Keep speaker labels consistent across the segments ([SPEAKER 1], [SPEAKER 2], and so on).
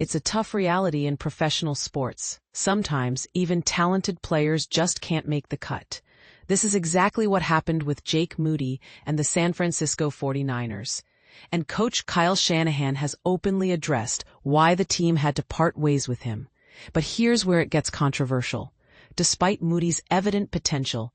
[SPEAKER 1] It's a tough reality in professional sports. Sometimes, even talented players just can't make the cut. This is exactly what happened with Jake Moody and the San Francisco 49ers. And coach Kyle Shanahan has openly addressed why the team had to part ways with him. But here's where it gets controversial. Despite Moody's evident potential,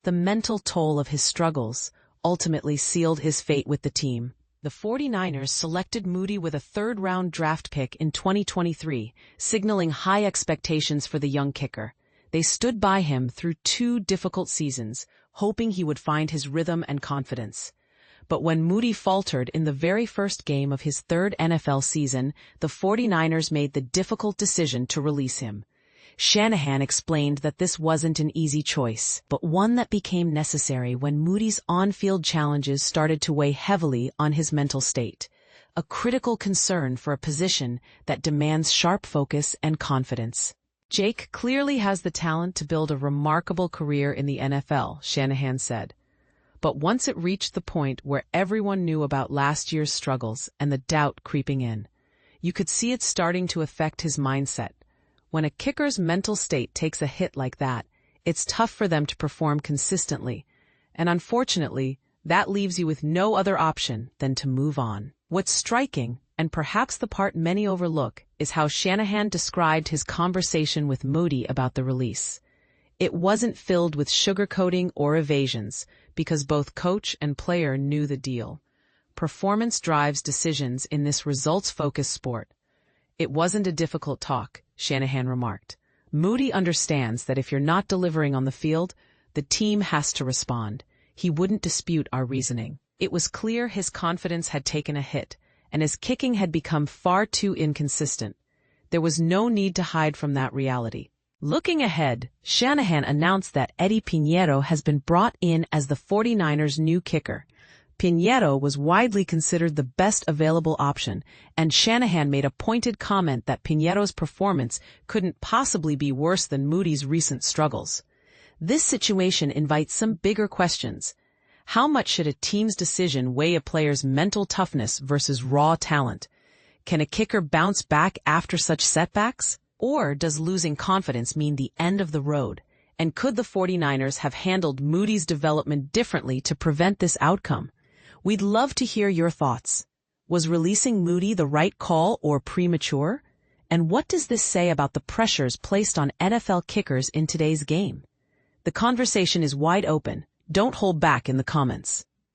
[SPEAKER 1] the mental toll of his struggles ultimately sealed his fate with the team. The 49ers selected Moody with a third-round draft pick in 2023, signaling high expectations for the young kicker. They stood by him through 2 difficult seasons, hoping he would find his rhythm and confidence. But when Moody faltered in the very first game of his 3rd NFL season, the 49ers made the difficult decision to release him. Shanahan explained that this wasn't an easy choice, but one that became necessary when Moody's on-field challenges started to weigh heavily on his mental state, a critical concern for a position that demands sharp focus and confidence. Jake clearly has the talent to build a remarkable career in the NFL, Shanahan said. But once it reached the point where everyone knew about last year's struggles and the doubt creeping in, you could see it starting to affect his mindset. When a kicker's mental state takes a hit like that, it's tough for them to perform consistently, and unfortunately, that leaves you with no other option than to move on. What's striking, and perhaps the part many overlook, is how Shanahan described his conversation with Moody about the release. It wasn't filled with sugarcoating or evasions, because both coach and player knew the deal. Performance drives decisions in this results-focused sport. It wasn't a difficult talk, Shanahan remarked. Moody understands that if you're not delivering on the field, the team has to respond. He wouldn't dispute our reasoning. It was clear his confidence had taken a hit, and his kicking had become far too inconsistent. There was no need to hide from that reality. Looking ahead, Shanahan announced that Eddy Piñeiro has been brought in as the 49ers' new kicker. Piñeiro was widely considered the best available option, and Shanahan made a pointed comment that Piñeiro's performance couldn't possibly be worse than Moody's recent struggles. This situation invites some bigger questions. How much should a team's decision weigh a player's mental toughness versus raw talent? Can a kicker bounce back after such setbacks? Or does losing confidence mean the end of the road? And could the 49ers have handled Moody's development differently to prevent this outcome? We'd love to hear your thoughts. Was releasing Moody the right call or premature? And what does this say about the pressures placed on NFL kickers in today's game? The conversation is wide open. Don't hold back in the comments.